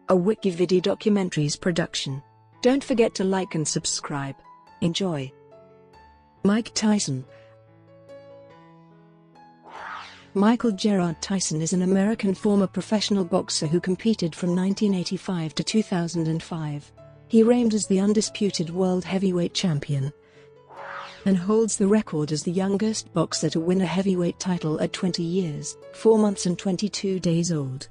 a WikiVidi documentaries production. Don't forget to like and subscribe. Enjoy. Mike Tyson. Michael Gerard Tyson is an American former professional boxer who competed from 1985 to 2005. He reigned as the undisputed world heavyweight champion and holds the record as the youngest boxer to win a heavyweight title at 20 years, 4 months and 22 days old.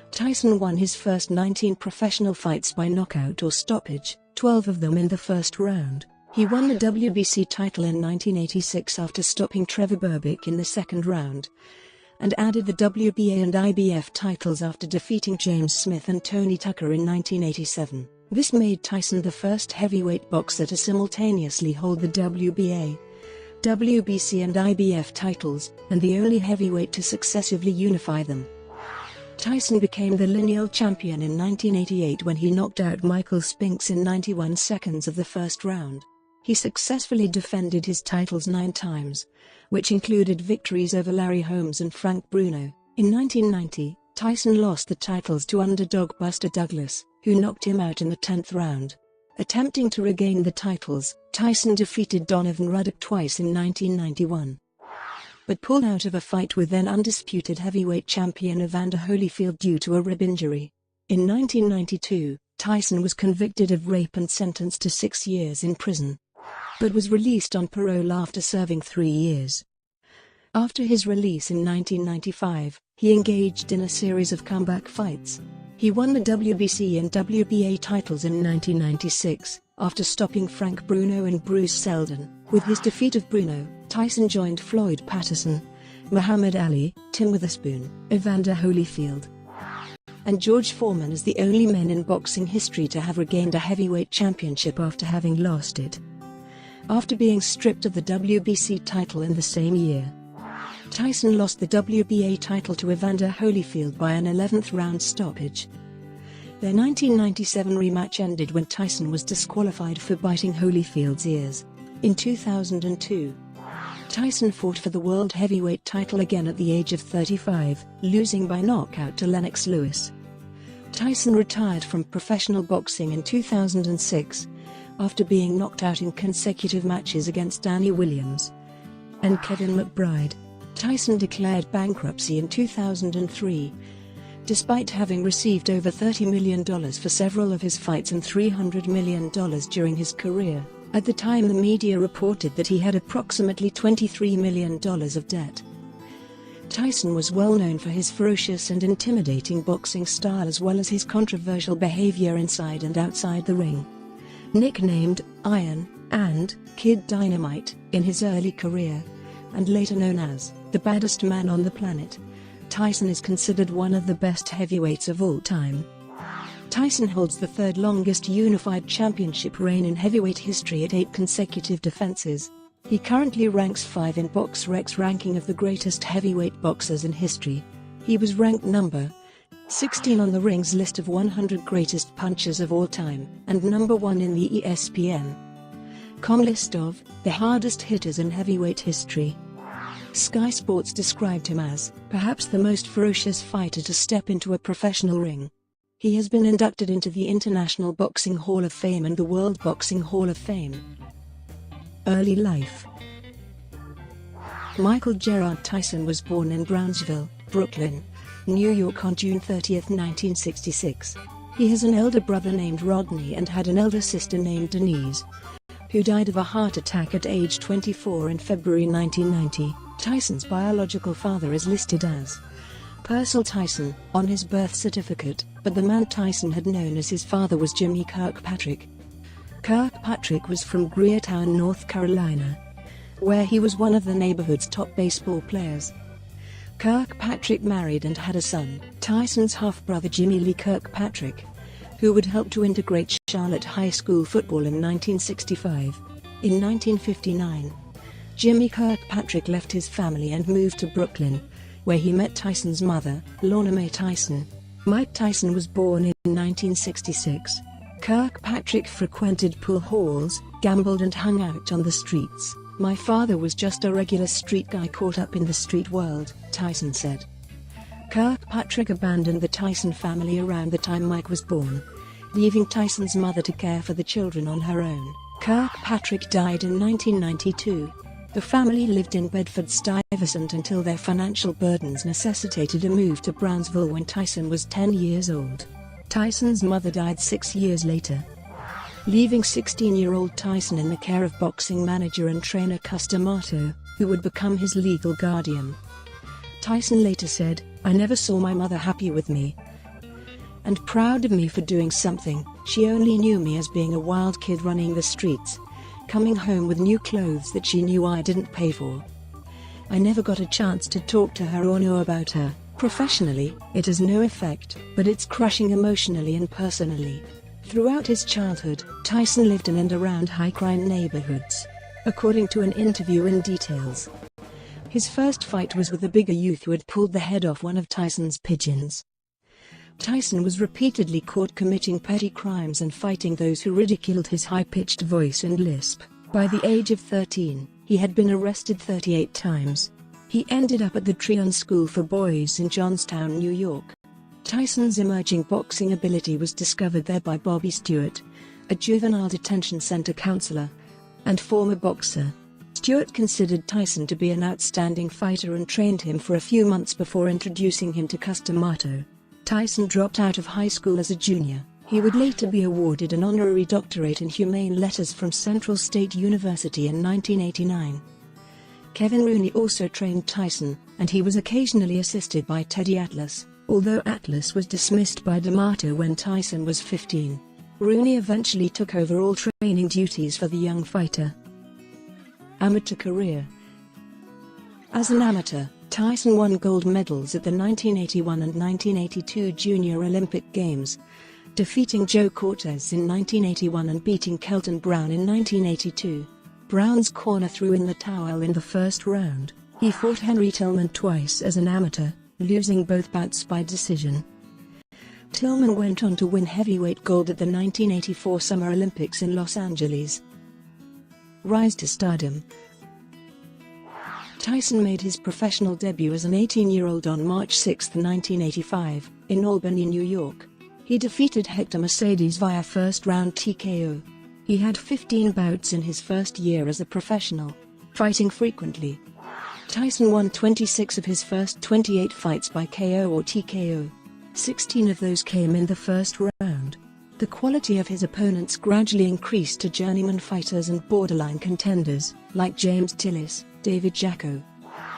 Tyson won his first 19 professional fights by knockout or stoppage, 12 of them in the first round. He won the WBC title in 1986 after stopping Trevor Berbick in the second round, and added the WBA and IBF titles after defeating James Smith and Tony Tucker in 1987. This made Tyson the first heavyweight boxer to simultaneously hold the WBA, WBC and IBF titles, and the only heavyweight to successively unify them. Tyson became the lineal champion in 1988 when he knocked out Michael Spinks in 91 seconds of the first round. He successfully defended his titles 9 times, which included victories over Larry Holmes and Frank Bruno. In 1990, Tyson lost the titles to underdog Buster Douglas, who knocked him out in the 10th round. Attempting to regain the titles, Tyson defeated Donovan Ruddock twice in 1991, but pulled out of a fight with then undisputed heavyweight champion Evander Holyfield due to a rib injury. In 1992, Tyson was convicted of rape and sentenced to 6 years in prison, but was released on parole after serving 3 years. After his release in 1995, he engaged in a series of comeback fights. He won the WBC and WBA titles in 1996, after stopping Frank Bruno and Bruce Seldon. With his defeat of Bruno, Tyson joined Floyd Patterson, Muhammad Ali, Tim Witherspoon, Evander Holyfield, and George Foreman as the only men in boxing history to have regained a heavyweight championship after having lost it, after being stripped of the WBC title in the same year. Tyson lost the WBA title to Evander Holyfield by an 11th round stoppage. Their 1997 rematch ended when Tyson was disqualified for biting Holyfield's ears. In 2002, Tyson fought for the world heavyweight title again at the age of 35, losing by knockout to Lennox Lewis. Tyson retired from professional boxing in 2006, after being knocked out in consecutive matches against Danny Williams and Kevin McBride. Tyson declared bankruptcy in 2003, despite having received over $30 million for several of his fights and $300 million during his career. At the time, the media reported that he had approximately $23 million of debt. Tyson was well known for his ferocious and intimidating boxing style as well as his controversial behavior inside and outside the ring. Nicknamed Iron and Kid Dynamite in his early career, and later known as the baddest man on the planet, Tyson is considered one of the best heavyweights of all time. Tyson holds the third longest unified championship reign in heavyweight history at 8 consecutive defenses. He currently ranks 5 in BoxRec's ranking of the greatest heavyweight boxers in history. He was ranked number 16 on the Ring's list of 100 greatest punchers of all time, and number 1 in the ESPN.com list of the hardest hitters in heavyweight history. Sky Sports described him as perhaps the most ferocious fighter to step into a professional ring. He has been inducted into the International Boxing Hall of Fame and the World Boxing Hall of Fame. Early life. Michael Gerard Tyson was born in Brownsville, Brooklyn, New York on June 30, 1966. He has an elder brother named Rodney and had an elder sister named Denise, who died of a heart attack at age 24 in February 1990. Tyson's biological father is listed as Purcell Tyson on his birth certificate, but the man Tyson had known as his father was Jimmy Kirkpatrick. Kirkpatrick was from Greertown, North Carolina, where he was one of the neighborhood's top baseball players. Kirkpatrick married and had a son, Tyson's half-brother Jimmy Lee Kirkpatrick, who would help to integrate Charlotte High School football in 1965. In 1959, Jimmy Kirkpatrick left his family and moved to Brooklyn, where he met Tyson's mother, Lorna Mae Tyson. Mike Tyson was born in 1966. Kirkpatrick frequented pool halls, gambled and hung out on the streets. "My father was just a regular street guy caught up in the street world," Tyson said. Kirkpatrick abandoned the Tyson family around the time Mike was born, leaving Tyson's mother to care for the children on her own. Kirkpatrick died in 1992. The family lived in Bedford-Stuyvesant until their financial burdens necessitated a move to Brownsville when Tyson was 10 years old. Tyson's mother died 6 years later, leaving 16-year-old Tyson in the care of boxing manager and trainer Cus D'Amato, who would become his legal guardian. Tyson later said, "I never saw my mother happy with me and proud of me for doing something. She only knew me as being a wild kid running the streets, coming home with new clothes that she knew I didn't pay for. I never got a chance to talk to her or know about her. Professionally, it has no effect, but it's crushing emotionally and personally." Throughout his childhood, Tyson lived in and around high-crime neighborhoods. According to an interview in Details, his first fight was with a bigger youth who had pulled the head off one of Tyson's pigeons. Tyson was repeatedly caught committing petty crimes and fighting those who ridiculed his high-pitched voice and lisp. By the age of 13, he had been arrested 38 times. He ended up at the Tryon School for Boys in Johnstown, New York. Tyson's emerging boxing ability was discovered there by Bobby Stewart, a juvenile detention center counselor and former boxer. Stewart considered Tyson to be an outstanding fighter and trained him for a few months before introducing him to Cus D'Amato. Tyson dropped out of high school as a junior. He would later be awarded an honorary doctorate in humane letters from Central State University in 1989. Kevin Rooney also trained Tyson, and he was occasionally assisted by Teddy Atlas, although Atlas was dismissed by D'Amato when Tyson was 15. Rooney eventually took over all training duties for the young fighter. Amateur career. As an amateur, Tyson won gold medals at the 1981 and 1982 Junior Olympic Games, defeating Joe Cortez in 1981 and beating Kelton Brown in 1982. Brown's corner threw in the towel in the first round. He fought Henry Tillman twice as an amateur, losing both bouts by decision. Tillman went on to win heavyweight gold at the 1984 Summer Olympics in Los Angeles. Rise to stardom. Tyson made his professional debut as an 18-year-old on March 6, 1985, in Albany, New York. He defeated Hector Mercedes via first-round TKO. He had 15 bouts in his first year as a professional, fighting frequently. Tyson won 26 of his first 28 fights by KO or TKO. 16 of those came in the first round. The quality of his opponents gradually increased to journeyman fighters and borderline contenders, like James Tillis, David Jacko,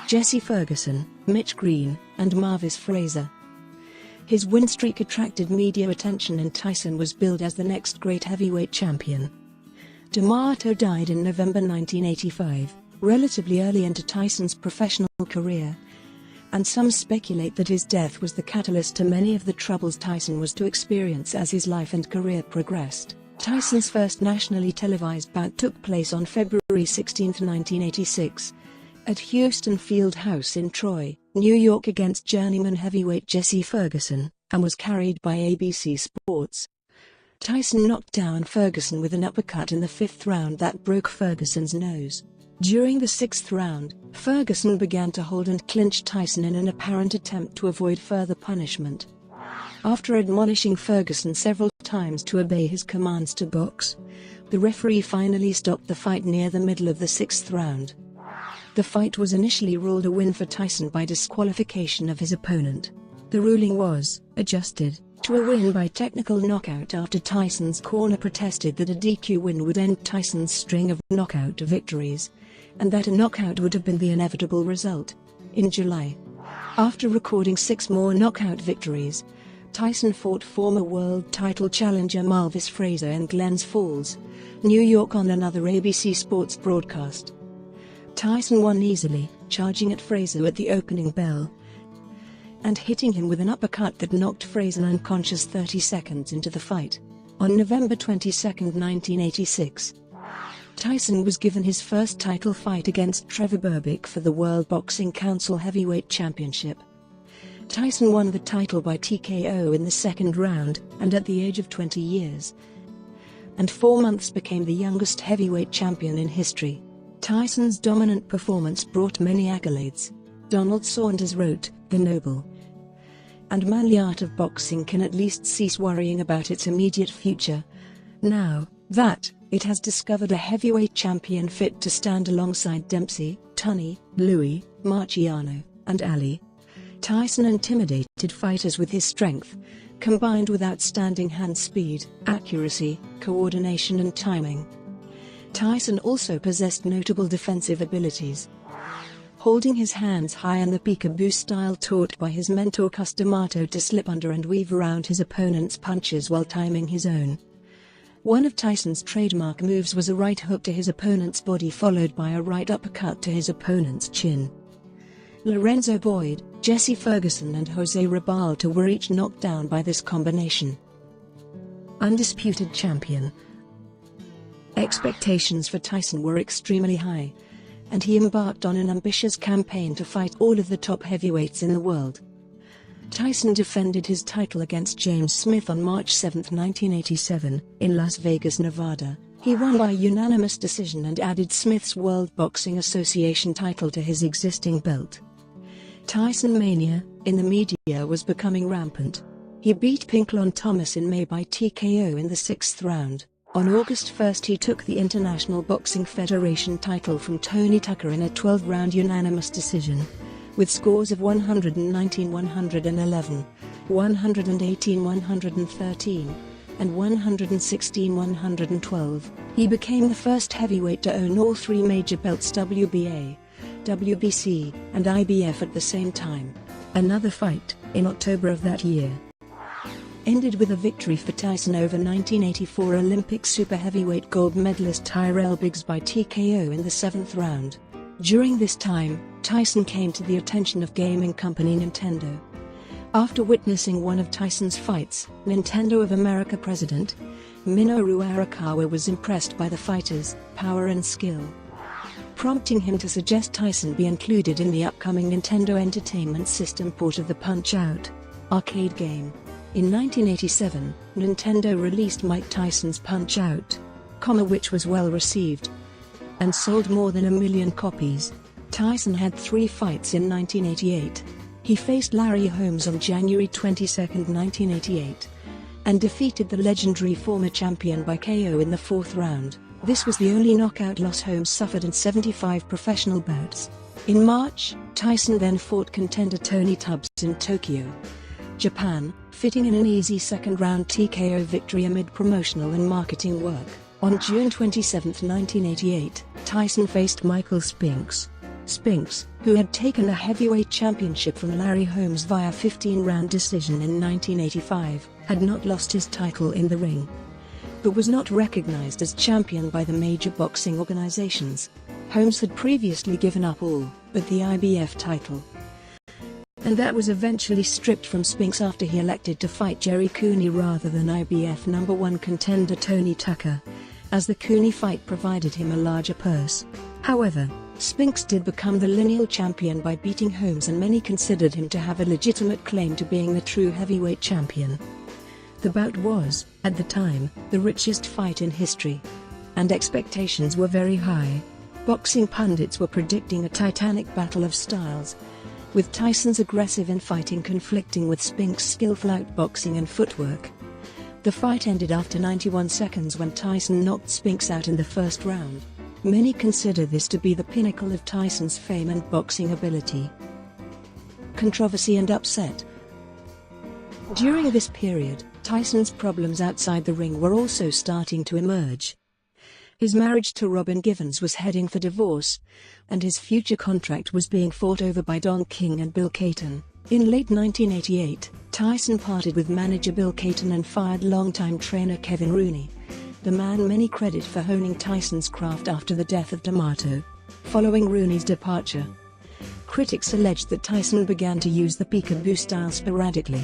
Jesse Ferguson, Mitch Green, and Marvis Fraser. His win streak attracted media attention and Tyson was billed as the next great heavyweight champion. D'Amato died in November 1985, relatively early into Tyson's professional career, and some speculate that his death was the catalyst to many of the troubles Tyson was to experience as his life and career progressed. Tyson's first nationally televised bout took place on February 16, 1986, at Houston Field House in Troy, New York against journeyman heavyweight Jesse Ferguson, and was carried by ABC Sports. Tyson knocked down Ferguson with an uppercut in the 5th round that broke Ferguson's nose. During the 6th round, Ferguson began to hold and clinch Tyson in an apparent attempt to avoid further punishment. After admonishing Ferguson several times to obey his commands to box, the referee finally stopped the fight near the middle of the 6th round. The fight was initially ruled a win for Tyson by disqualification of his opponent. The ruling was adjusted to a win by technical knockout after Tyson's corner protested that a DQ win would end Tyson's string of knockout victories, and that a knockout would have been the inevitable result. In July, after recording 6 more knockout victories, Tyson fought former world title challenger Marvis Fraser in Glens Falls, New York on another ABC Sports broadcast. Tyson won easily, charging at Fraser at the opening bell and hitting him with an uppercut that knocked Fraser unconscious 30 seconds into the fight. On November 22, 1986, Tyson was given his first title fight against Trevor Berbick for the World Boxing Council Heavyweight Championship. Tyson won the title by TKO in the 2nd round, and at the age of 20 years and 4 months became the youngest heavyweight champion in history. Tyson's dominant performance brought many accolades. Donald Saunders wrote, "The noble and manly art of boxing can at least cease worrying about its immediate future, now that it has discovered a heavyweight champion fit to stand alongside Dempsey, Tunney, Louis, Marciano, and Ali. Tyson intimidated fighters with his strength, combined with outstanding hand speed, accuracy, coordination and timing. Tyson also possessed notable defensive abilities, holding his hands high and the peekaboo style taught by his mentor Cus D'Amato to slip under and weave around his opponent's punches while timing his own. One of Tyson's trademark moves was a right hook to his opponent's body followed by a right uppercut to his opponent's chin. Lorenzo Boyd, Jesse Ferguson and Jose Ribalta were each knocked down by this combination. Undisputed champion. Expectations for Tyson were extremely high, and he embarked on an ambitious campaign to fight all of the top heavyweights in the world. Tyson defended his title against James Smith on March 7, 1987, in Las Vegas, Nevada. He won by unanimous decision and added Smith's World Boxing Association title to his existing belt. Tyson mania in the media was becoming rampant. He beat Pinklon Thomas in May by TKO in the 6th round. On August 1 he took the International Boxing Federation title from Tony Tucker in a 12-round unanimous decision, with scores of 119-111, 118-113, and 116-112. He became the first heavyweight to own all three major belts WBA, WBC, and IBF at the same time. Another fight, in October of that year, ended with a victory for Tyson over 1984 Olympic super heavyweight gold medalist Tyrell Biggs by TKO in the 7th round. During this time, Tyson came to the attention of gaming company Nintendo. After witnessing one of Tyson's fights, Nintendo of America president Minoru Arakawa was impressed by the fighter's power and skill, prompting him to suggest Tyson be included in the upcoming Nintendo Entertainment System port of the Punch-Out! Arcade game. In 1987, Nintendo released Mike Tyson's Punch-Out!, which was well received and sold more than 1 million copies. Tyson had 3 fights in 1988. He faced Larry Holmes on January 22, 1988, and defeated the legendary former champion by KO in the 4th round. This was the only knockout loss Holmes suffered in 75 professional bouts. In March, Tyson then fought contender Tony Tubbs in Tokyo, Japan, fitting in an easy 2nd-round TKO victory amid promotional and marketing work. On June 27, 1988, Tyson faced Michael Spinks. Spinks, who had taken a heavyweight championship from Larry Holmes via 15-round decision in 1985, had not lost his title in the ring, but was not recognized as champion by the major boxing organizations. Holmes had previously given up all but the IBF title, and that was eventually stripped from Spinks after he elected to fight Jerry Cooney rather than IBF #1 contender Tony Tucker, as the Cooney fight provided him a larger purse. However, Spinks did become the lineal champion by beating Holmes, and many considered him to have a legitimate claim to being the true heavyweight champion. The bout was, at the time, the richest fight in history, and expectations were very high. Boxing pundits were predicting a titanic battle of styles, with Tyson's aggressive infighting conflicting with Spinks' skillful outboxing and footwork. The fight ended after 91 seconds when Tyson knocked Spinks out in the 1st round. Many consider this to be the pinnacle of Tyson's fame and boxing ability. Controversy and upset. During this period, Tyson's problems outside the ring were also starting to emerge. His marriage to Robin Givens was heading for divorce, and his future contract was being fought over by Don King and Bill Cayton. In late 1988, Tyson parted with manager Bill Cayton and fired longtime trainer Kevin Rooney, the man many credit for honing Tyson's craft after the death of D'Amato. Following Rooney's departure, critics alleged that Tyson began to use the peekaboo style sporadically.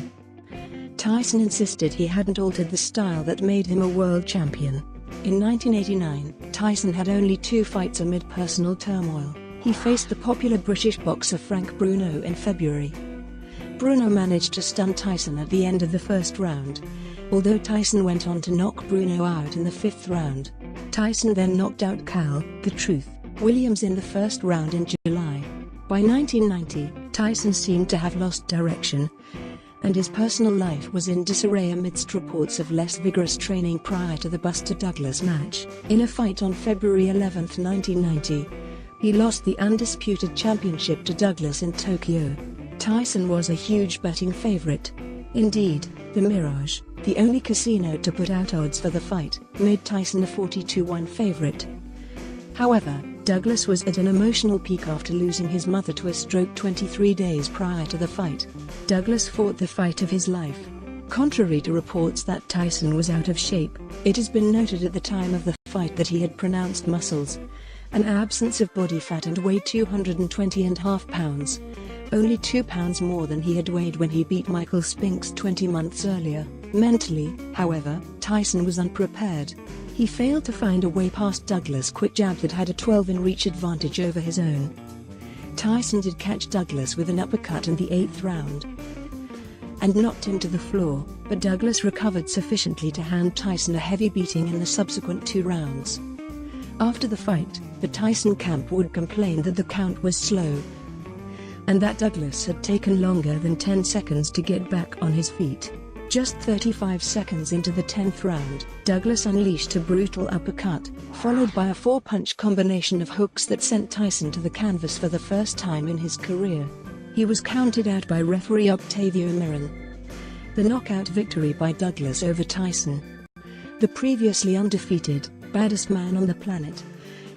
Tyson insisted he hadn't altered the style that made him a world champion. In 1989, Tyson had only 2 fights amid personal turmoil. He faced the popular British boxer Frank Bruno in February. Bruno managed to stun Tyson at the end of the 1st round, although Tyson went on to knock Bruno out in the 5th round. Tyson then knocked out Cal "The Truth" Williams in the 1st round in July. By 1990, Tyson seemed to have lost direction, and his personal life was in disarray amidst reports of less vigorous training prior to the Buster Douglas match. In a fight on February 11, 1990, he lost the Undisputed Championship to Douglas in Tokyo. Tyson was a huge betting favorite. Indeed, the Mirage, the only casino to put out odds for the fight, made Tyson a 40-1 favorite. However, Douglas was at an emotional peak after losing his mother to a stroke 23 days prior to the fight. Douglas fought the fight of his life. Contrary to reports that Tyson was out of shape, it has been noted at the time of the fight that he had pronounced muscles, an absence of body fat, and weighed 220.5 pounds, only 2 pounds more than he had weighed when he beat Michael Spinks 20 months earlier. Mentally, however, Tyson was unprepared. He failed to find a way past Douglas' quick jab that had a 12-in-reach advantage over his own. Tyson did catch Douglas with an uppercut in the 8th round and knocked him to the floor, but Douglas recovered sufficiently to hand Tyson a heavy beating in the subsequent 2 rounds. After the fight, the Tyson camp would complain that the count was slow and that Douglas had taken longer than 10 seconds to get back on his feet. Just 35 seconds into the 10th round, Douglas unleashed a brutal uppercut, followed by a 4-punch combination of hooks that sent Tyson to the canvas for the first time in his career. He was counted out by referee Octavio Miran. The knockout victory by Douglas over Tyson, the previously undefeated, baddest man on the planet,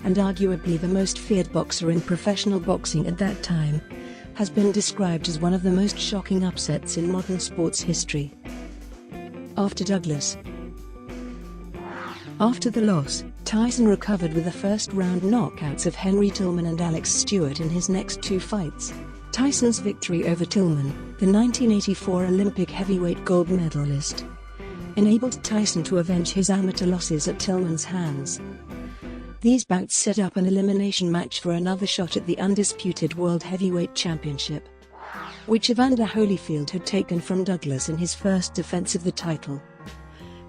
and arguably the most feared boxer in professional boxing at that time, has been described as one of the most shocking upsets in modern sports history. After the loss, Tyson recovered with the first-round knockouts of Henry Tillman and Alex Stewart in his next 2 fights. Tyson's victory over Tillman, the 1984 Olympic heavyweight gold medalist, enabled Tyson to avenge his amateur losses at Tillman's hands. These bouts set up an elimination match for another shot at the Undisputed World Heavyweight Championship, which Evander Holyfield had taken from Douglas in his first defense of the title.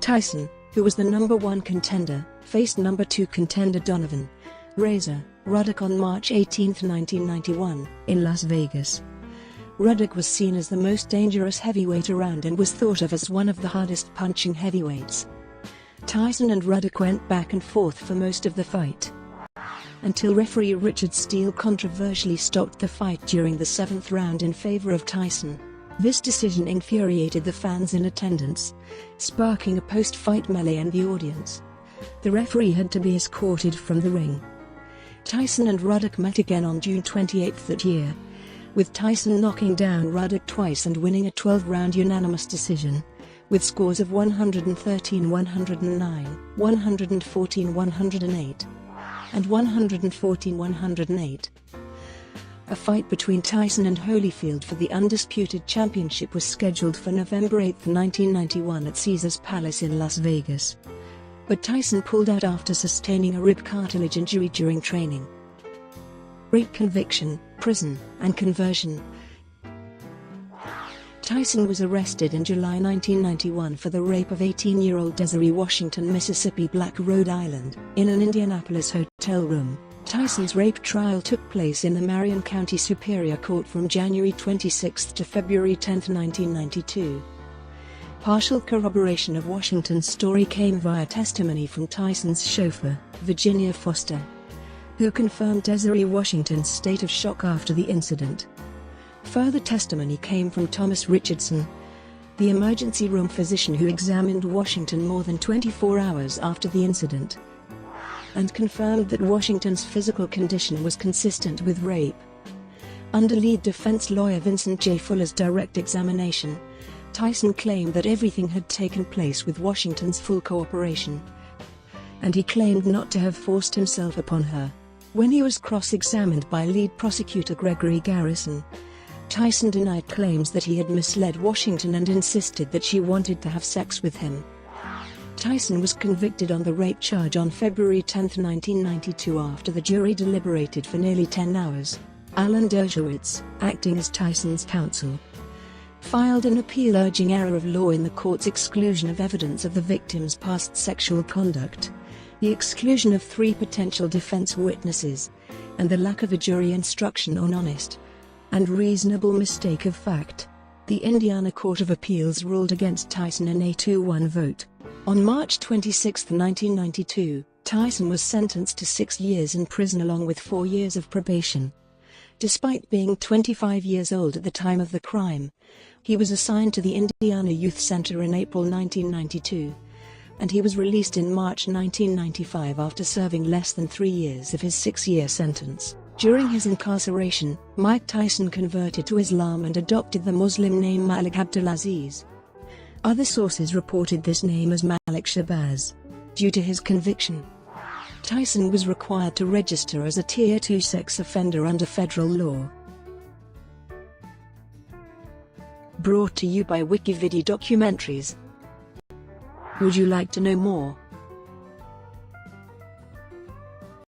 Tyson, who was the number 1 contender, faced number 2 contender Donovan "Razor" Ruddock on March 18, 1991, in Las Vegas. Ruddock was seen as the most dangerous heavyweight around and was thought of as one of the hardest punching heavyweights. Tyson and Ruddock went back and forth for most of the fight, until referee Richard Steele controversially stopped the fight during the 7th round in favor of Tyson. This decision infuriated the fans in attendance, sparking a post-fight melee in the audience. The referee had to be escorted from the ring. Tyson and Ruddock met again on June 28 that year, with Tyson knocking down Ruddock twice and winning a 12-round unanimous decision, with scores of 113-109, 114-108, and 114-108. A fight between Tyson and Holyfield for the Undisputed Championship was scheduled for November 8, 1991 at Caesars Palace in Las Vegas, but Tyson pulled out after sustaining a rib cartilage injury during training. Rape conviction, prison, and conversion. Tyson was arrested in July 1991 for the rape of 18-year-old Desiree Washington, Mississippi Black, Rhode Island, in an Indianapolis hotel room. Tyson's rape trial took place in the Marion County Superior Court from January 26 to February 10, 1992. Partial corroboration of Washington's story came via testimony from Tyson's chauffeur, Virginia Foster, who confirmed Desiree Washington's state of shock after the incident. Further testimony came from Thomas Richardson, the emergency room physician who examined Washington more than 24 hours after the incident, and confirmed that Washington's physical condition was consistent with rape. Under lead defense lawyer Vincent J. Fuller's direct examination, Tyson claimed that everything had taken place with Washington's full cooperation, and he claimed not to have forced himself upon her. When he was cross-examined by lead prosecutor Gregory Garrison, Tyson denied claims that he had misled Washington and insisted that she wanted to have sex with him. Tyson was convicted on the rape charge on February 10, 1992 after the jury deliberated for nearly 10 hours. Alan Dershowitz, acting as Tyson's counsel, filed an appeal urging error of law in the court's exclusion of evidence of the victim's past sexual conduct, the exclusion of 3 potential defense witnesses, and the lack of a jury instruction on honest and reasonable mistake of fact. The Indiana Court of Appeals ruled against Tyson in a 2-1 vote. On March 26, 1992, Tyson was sentenced to 6 years in prison along with 4 years of probation. Despite being 25 years old at the time of the crime, he was assigned to the Indiana Youth Center in April 1992, and he was released in March 1995 after serving less than 3 years of his 6-year sentence. During his incarceration, Mike Tyson converted to Islam and adopted the Muslim name Malik Abdulaziz. Other sources reported this name as Malik Shabazz. Due to his conviction, Tyson was required to register as a Tier 2 sex offender under federal law. Brought to you by WikiVidi Documentaries. Would you like to know more?